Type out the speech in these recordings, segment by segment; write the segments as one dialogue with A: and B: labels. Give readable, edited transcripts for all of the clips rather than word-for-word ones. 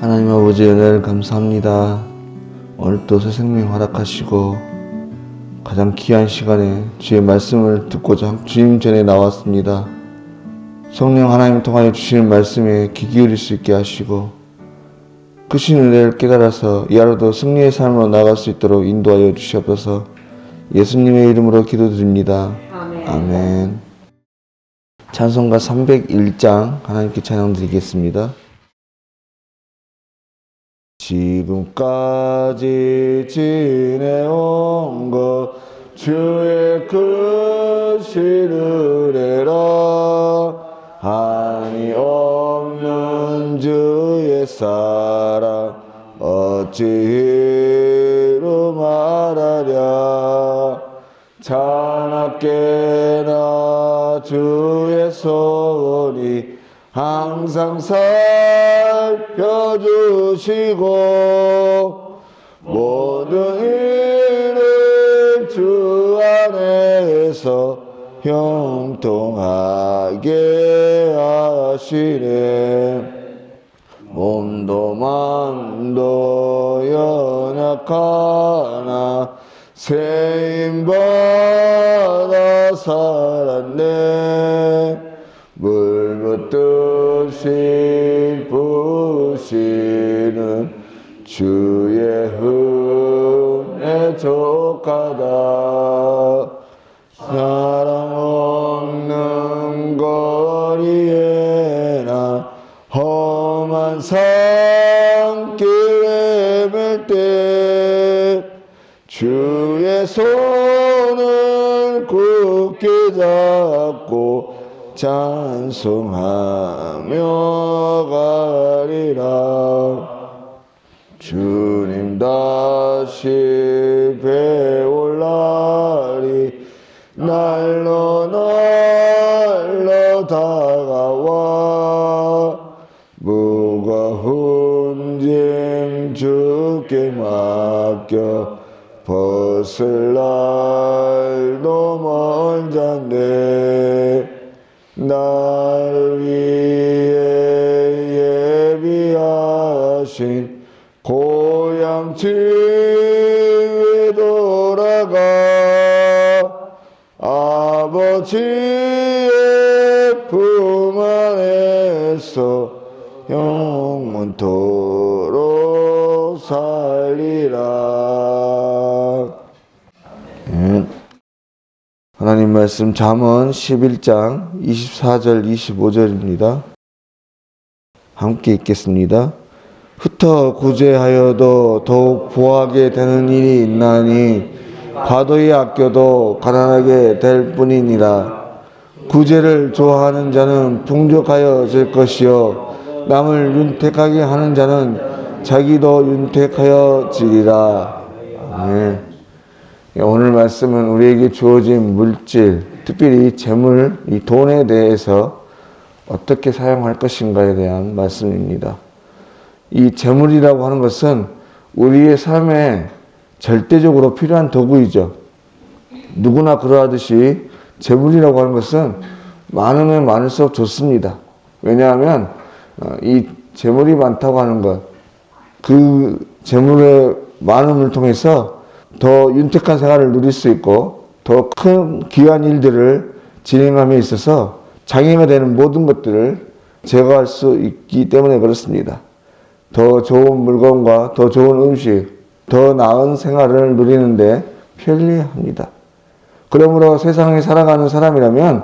A: 하나님 아버지 은혜를 감사합니다. 오늘 또 새 생명 허락하시고 가장 귀한 시간에 주의 말씀을 듣고자 주님 전에 나왔습니다. 성령 하나님 통하여 주시는 말씀에 귀 기울일 수 있게 하시고 크신 은혜를 깨달아서 이 하루도 승리의 삶으로 나갈 수 있도록 인도하여 주시옵소서. 예수님의 이름으로 기도드립니다. 아멘. 찬송가 301장 하나님께 찬양 드리겠습니다. 지금까지 지내온 것 주의 크신 은혜라. 한이 없는 주의 사랑 어찌 이루 말하랴. 자나깨나 주의 손이 항상 살펴주시고 모든 일을 주 안에서 형통하게 하시네. 몸도 마음도 연약하나 세임받아 살았네. 물 붓듯이 부으시는 주의 은혜 족하다. 사랑 없는 거리에 나 험한 산길에 뵐 때 주의 손을 굳게 잡고 찬송하며 가리라. 주님 다시 배울 날이 날로 다가와 무거운 짐 주께 맡겨 벗을 날도 멀잖네. 날 위해 예비하신 고향 집에 돌아가 아버지의 품 안에서 영원토록 살리라. 하나님 말씀 잠언 11장 24절 25절입니다. 함께 읽겠습니다. 흩어 구제하여도 더욱 부하게 되는 일이 있나니 과도히 아껴도 가난하게 될 뿐이니라. 구제를 좋아하는 자는 풍족하여질 것이요 남을 윤택하게 하는 자는 자기도 윤택하여지리라. 오늘 말씀은 우리에게 주어진 물질, 특별히 재물, 이 돈에 대해서 어떻게 사용할 것인가에 대한 말씀입니다. 이 재물이라고 하는 것은 우리의 삶에 절대적으로 필요한 도구이죠. 누구나 그러하듯이 재물이라고 하는 것은 많으면 많을수록 좋습니다. 왜냐하면 이 재물이 많다고 하는 것, 그 재물의 많음을 통해서 더 윤택한 생활을 누릴 수 있고 더 큰 귀한 일들을 진행함에 있어서 장애가 되는 모든 것들을 제거할 수 있기 때문에 그렇습니다. 더 좋은 물건과 더 좋은 음식, 더 나은 생활을 누리는데 편리합니다. 그러므로 세상에 살아가는 사람이라면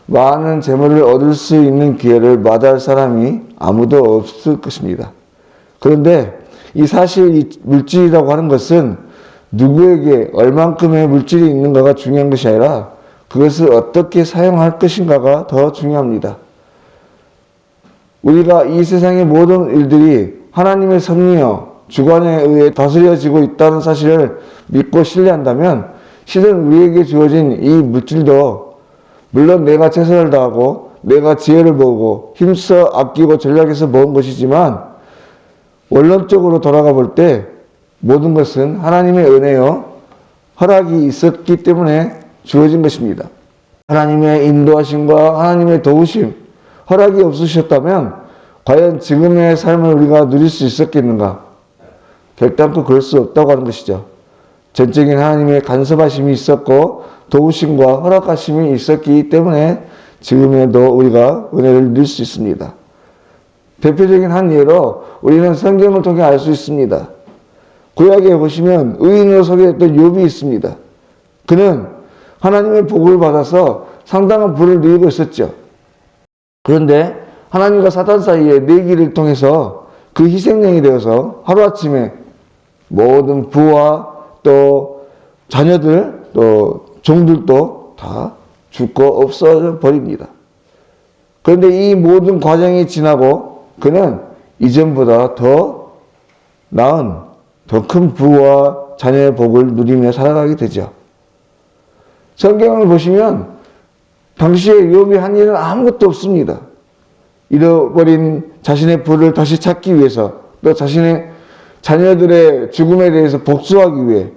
A: 많은 재물을 얻을 수 있는 기회를 마다할 사람이 아무도 없을 것입니다. 그런데 이 사실 이 물질이라고 하는 것은 누구에게 얼만큼의 물질이 있는가가 중요한 것이 아니라 그것을 어떻게 사용할 것인가가 더 중요합니다. 우리가 이 세상의 모든 일들이 하나님의 섭리여 주관에 의해 다스려지고 있다는 사실을 믿고 신뢰한다면 실은 우리에게 주어진 이 물질도 물론 내가 최선을 다하고 내가 지혜를 모으고 힘써 아끼고 전략해서 모은 것이지만 원론적으로 돌아가 볼 때 모든 것은 하나님의 은혜요 허락이 있었기 때문에 주어진 것입니다. 하나님의 인도하심과 하나님의 도우심, 허락이 없으셨다면 과연 지금의 삶을 우리가 누릴 수 있었겠는가? 결단코 그럴 수 없다고 하는 것이죠. 전적인 하나님의 간섭하심이 있었고 도우심과 허락하심이 있었기 때문에 지금에도 우리가 은혜를 누릴 수 있습니다. 대표적인 한 예로 우리는 성경을 통해 알 수 있습니다. 구약에 보시면 의인으로 소개했던 욥이 있습니다. 그는 하나님의 복을 받아서 상당한 부를 누리고 있었죠. 그런데 하나님과 사탄 사이의 내기를 통해서 그 희생양이 되어서 하루아침에 모든 부와 또 자녀들 또 종들도 다 죽고 없어져 버립니다. 그런데 이 모든 과정이 지나고 그는 이전보다 더 나은 더 큰 부와 자녀의 복을 누리며 살아가게 되죠. 성경을 보시면 당시에 욥이 한 일은 아무것도 없습니다. 잃어버린 자신의 부를 다시 찾기 위해서 또 자신의 자녀들의 죽음에 대해서 복수하기 위해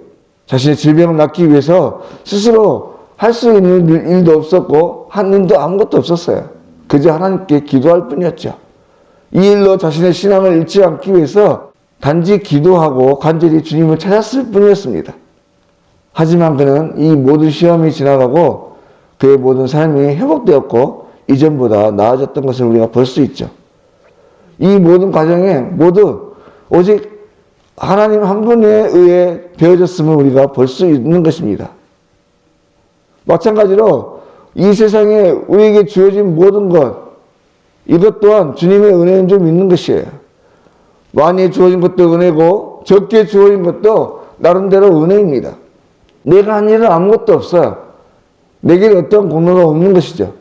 A: 자신의 질병을 낫기 위해서 스스로 할 수 있는 일도 없었고 한 일도 아무것도 없었어요. 그저 하나님께 기도할 뿐이었죠. 이 일로 자신의 신앙을 잃지 않기 위해서 단지 기도하고 간절히 주님을 찾았을 뿐이었습니다. 하지만 그는 이 모든 시험이 지나가고 그의 모든 삶이 회복되었고 이전보다 나아졌던 것을 우리가 볼 수 있죠. 이 모든 과정에 모두 오직 하나님 한 분에 의해 되어졌음을 우리가 볼 수 있는 것입니다. 마찬가지로 이 세상에 우리에게 주어진 모든 것, 이것 또한 주님의 은혜는 좀 있는 것이에요. 많이 주어진 것도 은혜고 적게 주어진 것도 나름대로 은혜입니다. 내가 한 일은 아무것도 없어요. 내게 어떤 공로가 없는 것이죠.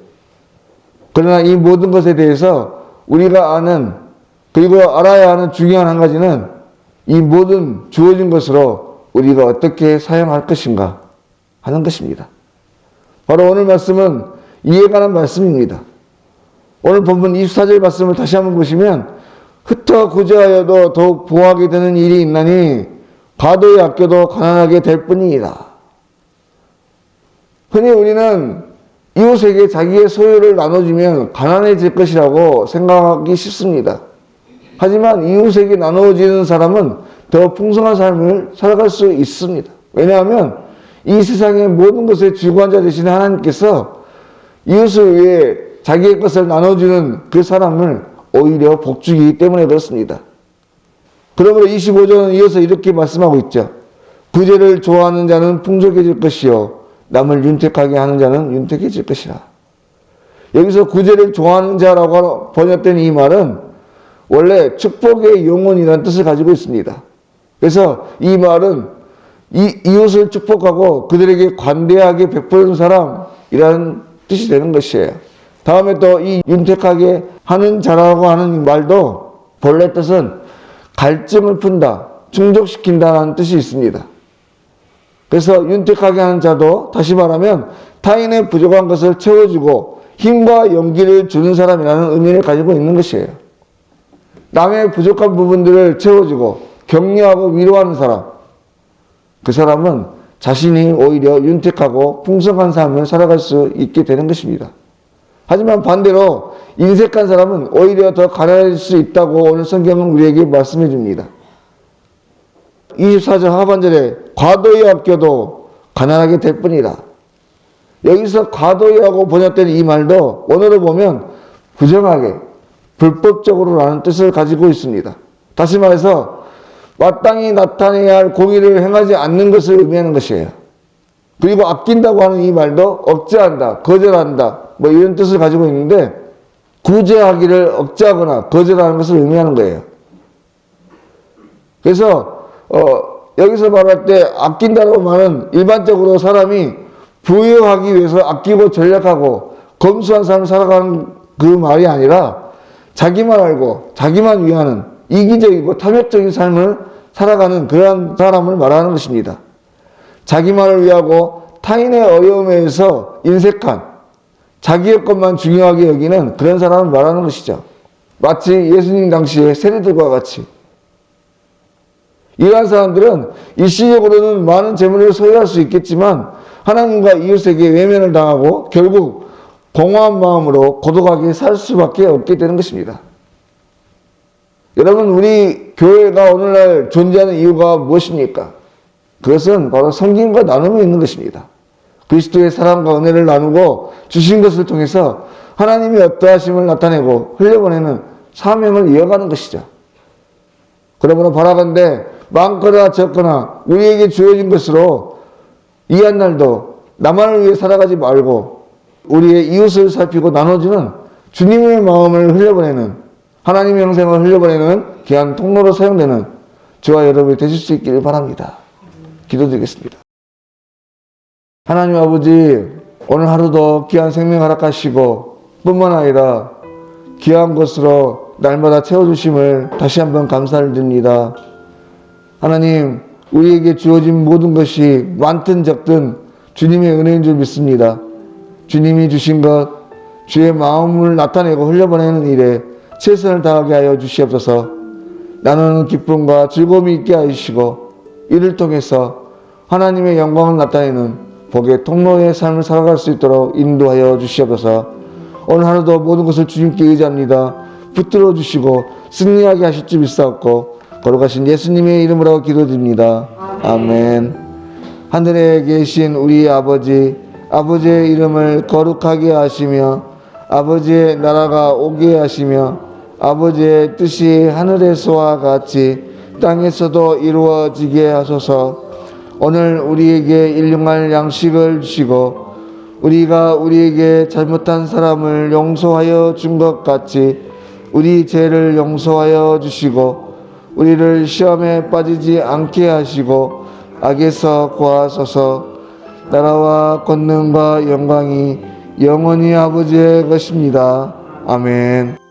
A: 그러나 이 모든 것에 대해서 우리가 아는 그리고 알아야 하는 중요한 한 가지는 이 모든 주어진 것으로 우리가 어떻게 사용할 것인가 하는 것입니다. 바로 오늘 말씀은 이에 관한 말씀입니다. 오늘 본문 24절 말씀을 다시 한번 보시면 흩어 구제하여도 더욱 부하게 되는 일이 있나니 과도히 아껴도 가난하게 될 뿐이니라. 흔히 우리는 이웃에게 자기의 소유를 나눠주면 가난해질 것이라고 생각하기 쉽습니다. 하지만 이웃에게 나눠지는 사람은 더 풍성한 삶을 살아갈 수 있습니다. 왜냐하면 이 세상의 모든 것에 주관자 되시는 하나님께서 이웃을 위해 자기의 것을 나눠주는 그 사람을 오히려 복주기 때문에 그렇습니다. 그러므로 25절은 이어서 이렇게 말씀하고 있죠. 구제를 좋아하는 자는 풍족해질 것이요 남을 윤택하게 하는 자는 윤택해질 것이라. 여기서 구제를 좋아하는 자라고 번역된 이 말은 원래 축복의 영혼이라는 뜻을 가지고 있습니다. 그래서 이 말은 이웃을 축복하고 그들에게 관대하게 베푸는 사람이라는 뜻이 되는 것이에요. 다음에 또 이 윤택하게 하는 자라고 하는 말도 본래 뜻은 갈증을 푼다, 충족시킨다는 뜻이 있습니다. 그래서 윤택하게 하는 자도 다시 말하면 타인의 부족한 것을 채워주고 힘과 용기를 주는 사람이라는 의미를 가지고 있는 것이에요. 남의 부족한 부분들을 채워주고 격려하고 위로하는 사람, 그 사람은 자신이 오히려 윤택하고 풍성한 삶을 살아갈 수 있게 되는 것입니다. 하지만 반대로 인색한 사람은 오히려 더 가난해질 수 있다고 오늘 성경은 우리에게 말씀해 줍니다. 24절 하반절에 과도히 아껴도 가난하게 될 뿐이라. 여기서 과도히 하고 번역된 이 말도 원어로 보면 부정하게, 불법적으로라는 뜻을 가지고 있습니다. 다시 말해서 마땅히 나타내야 할 공의를 행하지 않는 것을 의미하는 것이에요. 그리고 아낀다고 하는 이 말도 억제한다, 거절한다, 뭐 이런 뜻을 가지고 있는데 구제하기를 억제하거나 거절하는 것을 의미하는 거예요. 그래서 여기서 말할 때 아낀다는 말은 일반적으로 사람이 부유하기 위해서 아끼고 전략하고 검소한 삶을 살아가는 그 말이 아니라 자기만 알고 자기만 위하는 이기적이고 탐욕적인 삶을 살아가는 그러한 사람을 말하는 것입니다. 자기만을 위하고 타인의 어려움에서 인색한 자기의 것만 중요하게 여기는 그런 사람을 말하는 것이죠. 마치 예수님 당시의 세리들과 같이. 이러한 사람들은 일시적으로는 많은 재물을 소유할 수 있겠지만 하나님과 이웃에게 외면을 당하고 결국 공허한 마음으로 고독하게 살 수밖에 없게 되는 것입니다. 여러분, 우리 교회가 오늘날 존재하는 이유가 무엇입니까? 그것은 바로 성김과 나눔이 있는 것입니다. 그리스도의 사랑과 은혜를 나누고 주신 것을 통해서 하나님이 어떠하심을 나타내고 흘려보내는 사명을 이어가는 것이죠. 그러므로 바라건대 많거나 적거나 우리에게 주어진 것으로 이 한 날도 나만을 위해 살아가지 말고 우리의 이웃을 살피고 나눠주는 주님의 마음을 흘려보내는, 하나님의 영생을 흘려보내는 귀한 통로로 사용되는 저와 여러분이 되실 수 있기를 바랍니다. 기도드리겠습니다. 하나님 아버지, 오늘 하루도 귀한 생명 허락하시고 뿐만 아니라 귀한 것으로 날마다 채워주심을 다시 한번 감사를 드립니다. 하나님, 우리에게 주어진 모든 것이 많든 적든 주님의 은혜인 줄 믿습니다. 주님이 주신 것, 주의 마음을 나타내고 흘려보내는 일에 최선을 다하게 하여 주시옵소서. 나누는 기쁨과 즐거움이 있게 하시고 이를 통해서 하나님의 영광을 나타내는 복의 통로의 삶을 살아갈 수 있도록 인도하여 주시옵소서. 오늘 하루도 모든 것을 주님께 의지합니다. 붙들어 주시고 승리하게 하실 줄 믿사옵고 거룩하신 예수님의 이름으로 기도드립니다. 아멘. 하늘에 계신 우리 아버지, 아버지의 이름을 거룩하게 하시며 아버지의 나라가 오게 하시며 아버지의 뜻이 하늘에서와 같이 땅에서도 이루어지게 하소서. 오늘 우리에게 일용할 양식을 주시고 우리가 우리에게 잘못한 사람을 용서하여 준 것 같이 우리 죄를 용서하여 주시고 우리를 시험에 빠지지 않게 하시고 악에서 구하소서. 나라와 권능과 영광이 영원히 아버지의 것입니다. 아멘.